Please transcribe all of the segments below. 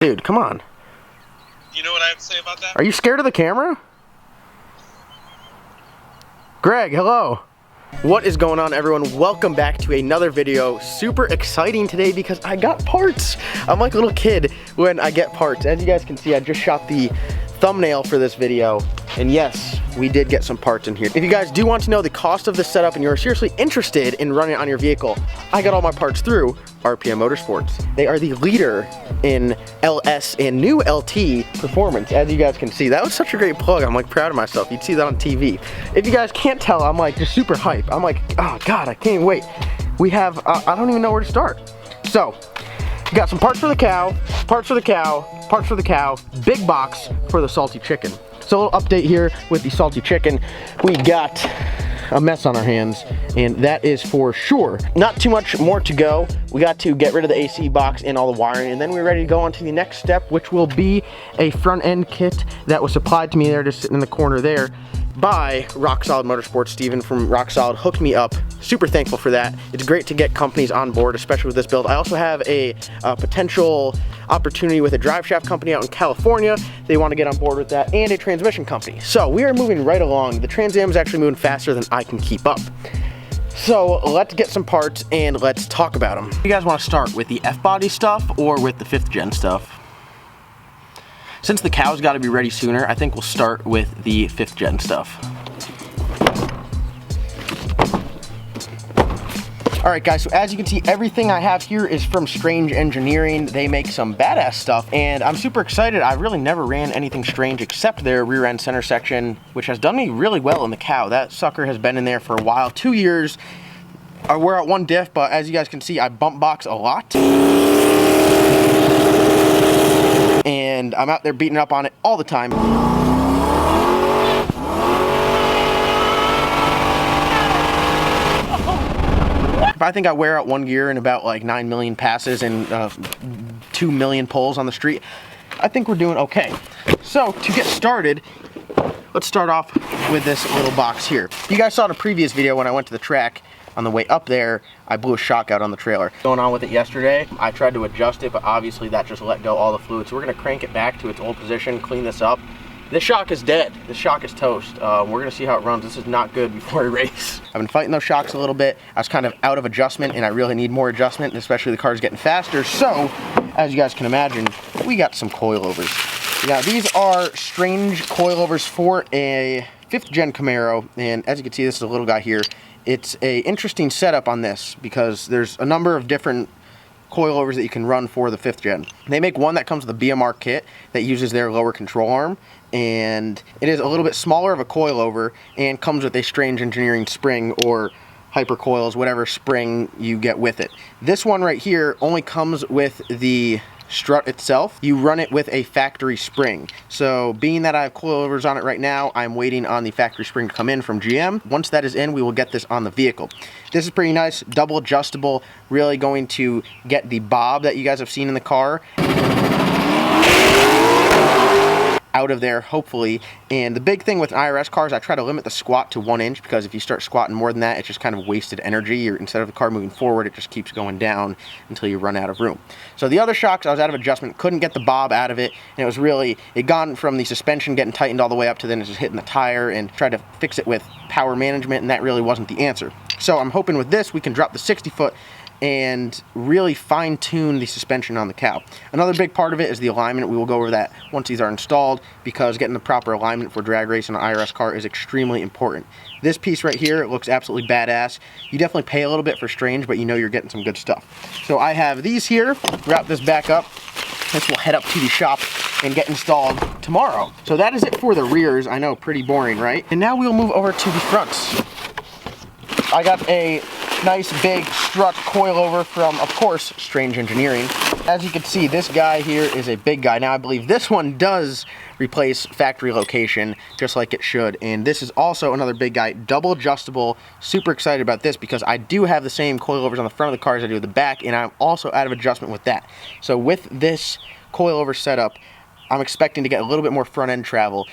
Dude, come on. You know what I have to say about that? Are you scared of the camera? Greg, hello. What is going on, everyone? Welcome back to another video. Super exciting today because I got parts. I'm like a little kid when I get parts. As you guys can see, I just shot the thumbnail for this video. And yes, we did get some parts in here. If you guys do want to know the cost of this setup and you're seriously interested in running it on your vehicle, I got all my parts through RPM Motorsports. They are the leader in LS and new LT performance, as you guys can see. That was such a great plug. I'm like proud of myself. You'd see that on TV. If you guys can't tell, I'm like just super hype. I'm like, oh God, I can't wait. We have, I don't even know where to start. So, we got some parts for the cow, parts for the cow, parts for the cow, big box for the salty chicken. So a little update here with the salty chicken. We got a mess on our hands, and that is for sure. Not too much more to go. We got to get rid of the AC box and all the wiring, and then we're ready to go on to the next step, which will be a front end kit that was supplied to me there, just sitting in the corner there, by Rock Solid Motorsports. Steven from Rock Solid hooked me up. Super thankful for that. It's great to get companies on board, especially with this build. I also have a potential opportunity with a drive shaft company out in California. They want to get on board with that, and a transmission company. So we are moving right along. The Trans Am is actually moving faster than I can keep up. So let's get some parts and let's talk about them. You guys want to start with the F-body stuff or with the 5th gen stuff? Since the cow's got to be ready sooner, I think we'll start with the 5th gen stuff. Alright guys, so as you can see, everything I have here is from Strange Engineering. They make some badass stuff, and I'm super excited. I really never ran anything Strange except their rear end center section, which has done me really well in the cow. That sucker has been in there for a while, 2 years. We're at 1 diff, but as you guys can see, I bump box a lot. And I'm out there beating up on it all the time. I think I wear out 1 gear in about like 9 million passes and 2 million pulls on the street. I think we're doing okay. So to get started, let's start off with this little box here. You guys saw in a previous video when I went to the track, on the way up there, I blew a shock out on the trailer. Going on with it yesterday, I tried to adjust it, but obviously that just let go all the fluid. So we're gonna crank it back to its old position, clean this up. This shock is dead. This shock is toast. We're gonna see how it runs. This is not good before we race. I've been fighting those shocks a little bit. I was kind of out of adjustment, and I really need more adjustment, especially the car's getting faster. So, as you guys can imagine, we got some coilovers. Now, these are Strange coilovers for a 5th gen Camaro, and as you can see, this is a little guy here. It's a interesting setup on this because there's a number of different coilovers that you can run for the 5th gen. They make one that comes with a BMR kit that uses their lower control arm, and it is a little bit smaller of a coilover and comes with a Strange Engineering spring or hyper coils, whatever spring you get with it. This one right here only comes with the strut itself. You run it with a factory spring. So being that I have coilovers on it right now, I'm waiting on the factory spring to come in from GM. Once that is in, we will get this on the vehicle. This is pretty nice, double adjustable, really going to get the bob that you guys have seen in the car out of there, hopefully. And the big thing with IRS cars, I try to limit the squat to 1 inch, because if you start squatting more than that, it's just kind of wasted energy. Instead of the car moving forward, it just keeps going down until you run out of room. So the other shocks, I was out of adjustment, couldn't get the bob out of it, and it was really, it gone from the suspension getting tightened all the way up to then it's just hitting the tire, and tried to fix it with power management, and that really wasn't the answer. So I'm hoping with this, we can drop the 60-foot and really fine-tune the suspension on the cow. Another big part of it is the alignment. We will go over that once these are installed, because getting the proper alignment for drag racing on an IRS car is extremely important. This piece right here, it looks absolutely badass. You definitely pay a little bit for Strange, but you know you're getting some good stuff. So I have these here, wrap this back up. This will head up to the shop and get installed tomorrow. So that is it for the rears. I know, pretty boring, right? And now we'll move over to the fronts. I got a nice big strut coilover from, of course, Strange Engineering. As you can see, this guy here is a big guy. Now, I believe this one does replace factory location, just like it should. And this is also another big guy, double adjustable. Super excited about this because I do have the same coilovers on the front of the car as I do the back, and I'm also out of adjustment with that. So with this coilover setup, I'm expecting to get a little bit more front end travel.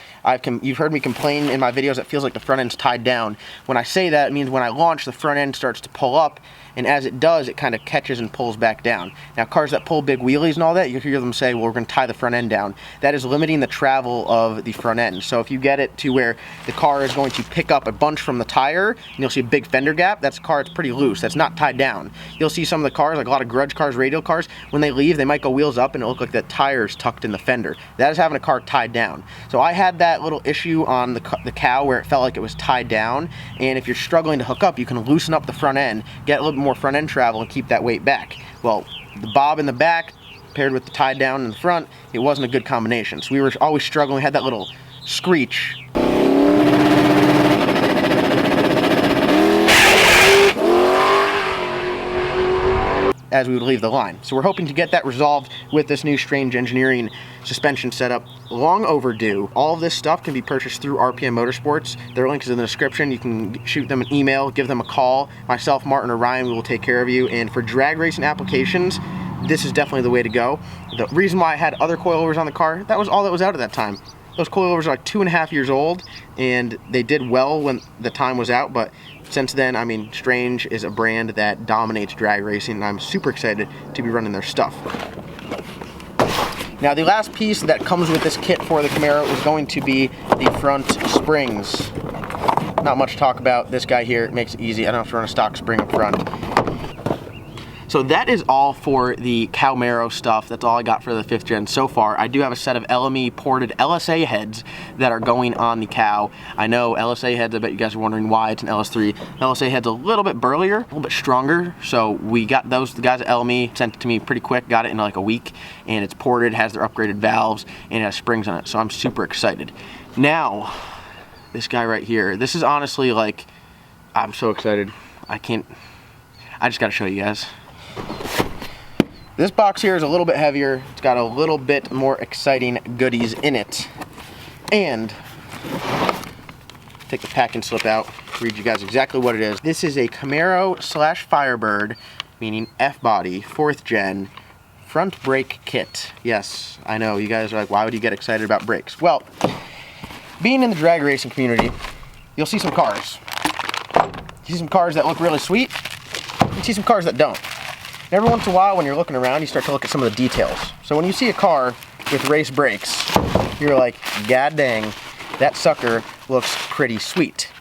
You've heard me complain in my videos, it feels like the front end's tied down. When I say that, it means when I launch, the front end starts to pull up, and as it does, it kind of catches and pulls back down. Now, cars that pull big wheelies and all that, you hear them say, well, we're going to tie the front end down. That is limiting the travel of the front end. So if you get it to where the car is going to pick up a bunch from the tire, and you'll see a big fender gap, that's a car that's pretty loose, that's not tied down. You'll see some of the cars, like a lot of grudge cars, radial cars, when they leave, they might go wheels up and it'll look like the tire's tucked in the fender. That is having a car tied down. So I had that little issue on the Cow where it felt like it was tied down, and if you're struggling to hook up, you can loosen up the front end, get a little bit more front end travel, and keep that weight back. Well, the bob in the back paired with the tied down in the front, it wasn't a good combination. So we were always struggling. We had that little screech as we would leave the line. So we're hoping to get that resolved with this new Strange Engineering suspension setup. Long overdue. All of this stuff can be purchased through RPM Motorsports. Their link is in the description. You can shoot them an email, give them a call. Myself, Martin, or Ryan, we will take care of you. And for drag racing applications, this is definitely the way to go. The reason why I had other coilovers on the car, that was all that was out at that time. Those coilovers are like 2.5 years old, and they did well when the time was out, but since then, I mean, Strange is a brand that dominates drag racing, and I'm super excited to be running their stuff. Now, the last piece that comes with this kit for the Camaro is going to be the front springs. Not much to talk about. This guy here, it makes it easy. I don't have to run a stock spring up front. So that is all for the Cowmaro stuff. That's all I got for the 5th gen so far. I do have a set of LME ported LSA heads that are going on the Cow. I know LSA heads, I bet you guys are wondering why it's an LS3. LSA head's a little bit burlier, a little bit stronger. So we got those, the guys at LME sent it to me pretty quick, got it in like a week, and it's ported, has their upgraded valves, and it has springs on it. So I'm super excited. Now, this guy right here, this is honestly like, I'm so excited. I just gotta show you guys. This box here is a little bit heavier. It's got a little bit more exciting goodies in it. And take the packing slip out, read you guys exactly what it is. This is a Camaro / Firebird, meaning F-body, 4th gen, front brake kit. Yes, I know, you guys are like, why would you get excited about brakes? Well, being in the drag racing community, you'll see some cars. You see some cars that look really sweet, you see some cars that don't. Every once in a while, when you're looking around, you start to look at some of the details. So when you see a car with race brakes, you're like, god dang, that sucker looks pretty sweet.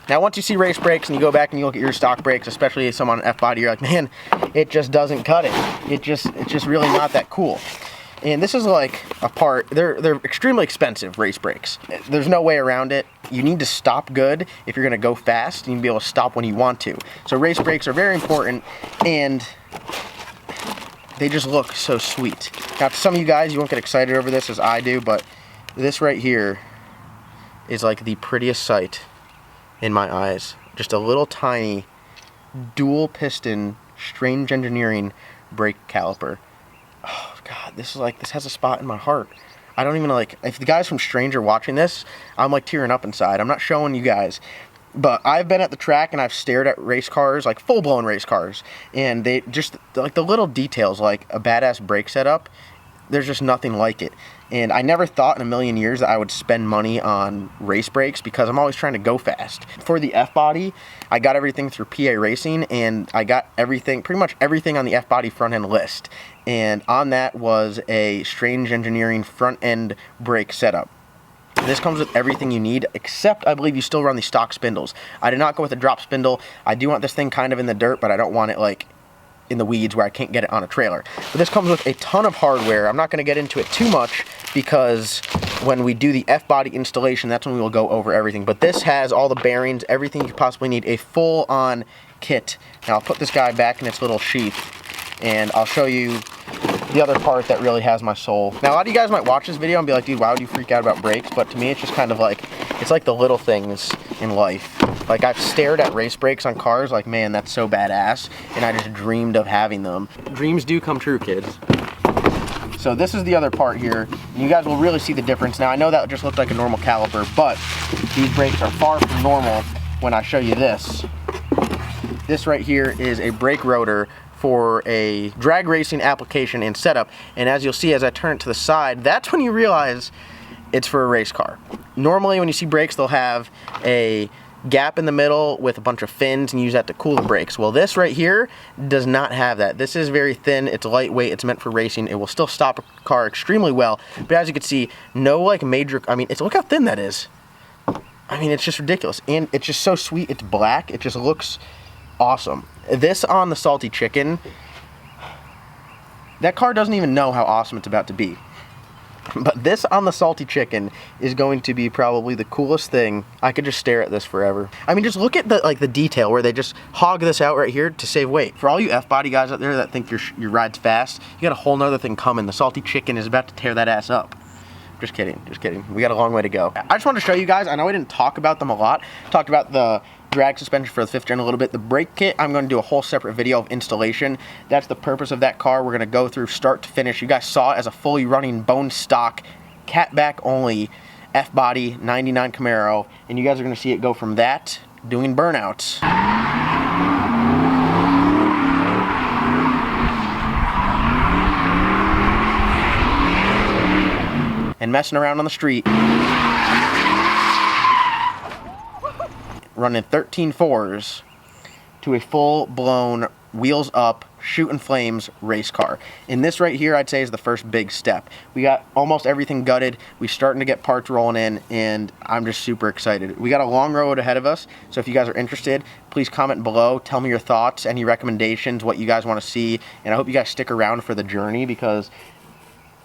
Now, once you see race brakes and you go back and you look at your stock brakes, especially some on an F-body, you're like, man, it just doesn't cut it. It's just really not that cool. And this is like a part, they're extremely expensive, race brakes. There's no way around it. You need to stop good if you're gonna go fast. You need to be able to stop when you want to. So race brakes are very important, and they just look so sweet. Now, to some of you guys, you won't get excited over this as I do, but this right here is like the prettiest sight in my eyes. Just a little tiny dual piston, Strange Engineering brake caliper. Oh God, this has a spot in my heart. I don't even like, if the guys from Strange are watching this, I'm like tearing up inside. I'm not showing you guys, but I've been at the track and I've stared at race cars, like full-blown race cars, and they just, like the little details, like a badass brake setup, there's just nothing like it. And I never thought in a million years that I would spend money on race brakes because I'm always trying to go fast. For the F-body, I got everything through PA Racing, and I got everything, pretty much everything on the F-body front end list. And on that was a Strange Engineering front end brake setup. This comes with everything you need, except I believe you still run the stock spindles. I did not go with a drop spindle. I do want this thing kind of in the dirt, but I don't want it like in the weeds where I can't get it on a trailer. But this comes with a ton of hardware. I'm not going to get into it too much because when we do the F-body installation, that's when we will go over everything. But this has all the bearings, everything you could possibly need, a full-on kit. Now I'll put this guy back in its little sheath, and I'll show you the other part that really has my soul. Now, a lot of you guys might watch this video and be like, dude, why would you freak out about brakes? But to me, it's just kind of like, it's like the little things in life. Like, I've stared at race brakes on cars like, man, that's so badass, and I just dreamed of having them. Dreams do come true, kids. So this is the other part here, and you guys will really see the difference. Now, I know that just looked like a normal caliper, but these brakes are far from normal when I show you this. This right here is a brake rotor for a drag racing application and setup, and as you'll see as I turn it to the side, that's when you realize it's for a race car. Normally when you see brakes, they'll have a gap in the middle with a bunch of fins and use that to cool the brakes. Well, this right here does not have that. This is very thin, it's lightweight, it's meant for racing. It will still stop a car extremely well, but as you can see, no like major, I mean, look how thin that is. I mean, it's just ridiculous, and it's just so sweet. It's black, it just looks awesome. This on the salty chicken, that car doesn't even know how awesome it's about to be. But this on the salty chicken is going to be probably the coolest thing. I could just stare at this forever. I mean, just look at the detail where they just hog this out right here to save weight. For all you F-body guys out there that think your ride's fast, you got a whole nother thing coming. The salty chicken is about to tear that ass up. Just kidding, just kidding. We got a long way to go. I just wanted to show you guys, I know I didn't talk about them a lot. Talked about the drag suspension for the 5th gen a little bit. The brake kit, I'm going to do a whole separate video of installation. That's the purpose of that car. We're going to go through start to finish. You guys saw it as a fully running bone stock, catback only, F-body 99 Camaro, and you guys are going to see it go from that, doing burnouts, and messing around on the street, running 13 4s to a full-blown wheels up, shooting flames race car. And this right here, I'd say, is the first big step. We got almost everything gutted. We're starting to get parts rolling in, and I'm just super excited. We got a long road ahead of us, so if you guys are interested, please comment below. Tell me your thoughts, any recommendations, what you guys want to see, and I hope you guys stick around for the journey, because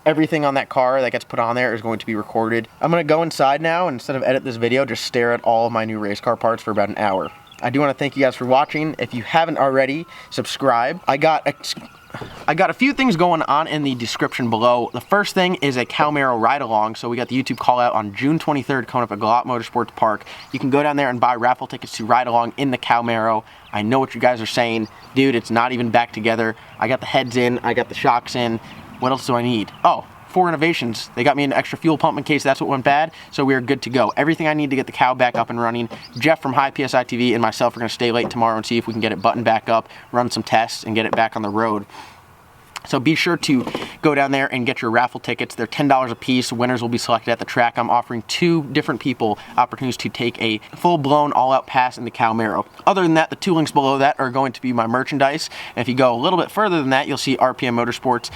everything on that car that gets put on there is going to be recorded. I'm going to go inside now, and instead of edit this video, just stare at all of my new race car parts for about an hour. I do want to thank you guys for watching. If you haven't already, subscribe. I got a few things going on in the description below. The first thing is a Cowmaro ride-along. So we got the YouTube call-out on June 23rd coming up at Galot Motorsports Park. You can go down there and buy raffle tickets to ride along in the Cowmaro. I know what you guys are saying. Dude, it's not even back together. I got the heads in. I got the shocks in. What else do I need? Oh, 4 innovations. They got me an extra fuel pump in case that's what went bad, so we are good to go. Everything I need to get the cow back up and running. Jeff from High PSI TV and myself are going to stay late tomorrow and see if we can get it buttoned back up, run some tests, and get it back on the road. So be sure to go down there and get your raffle tickets. They're $10 a piece. Winners will be selected at the track. I'm offering 2 different people opportunities to take a full-blown all-out pass in the Cowmaro. Other than that, the 2 links below that are going to be my merchandise. And if you go a little bit further than that, you'll see RPM Motorsports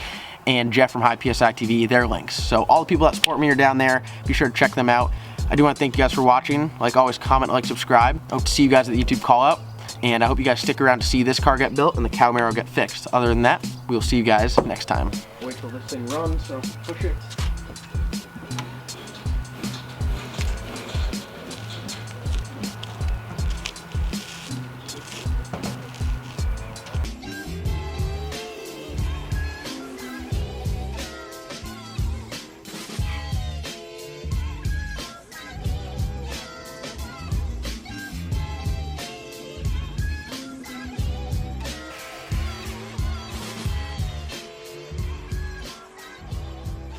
and Jeff from High PSI TV, their links. So all the people that support me are down there. Be sure to check them out. I do want to thank you guys for watching. Like always, comment, like, subscribe. I hope to see you guys at the YouTube call-out. And I hope you guys stick around to see this car get built and the Cowmaro get fixed. Other than that, we'll see you guys next time. Wait till this thing runs, so push it.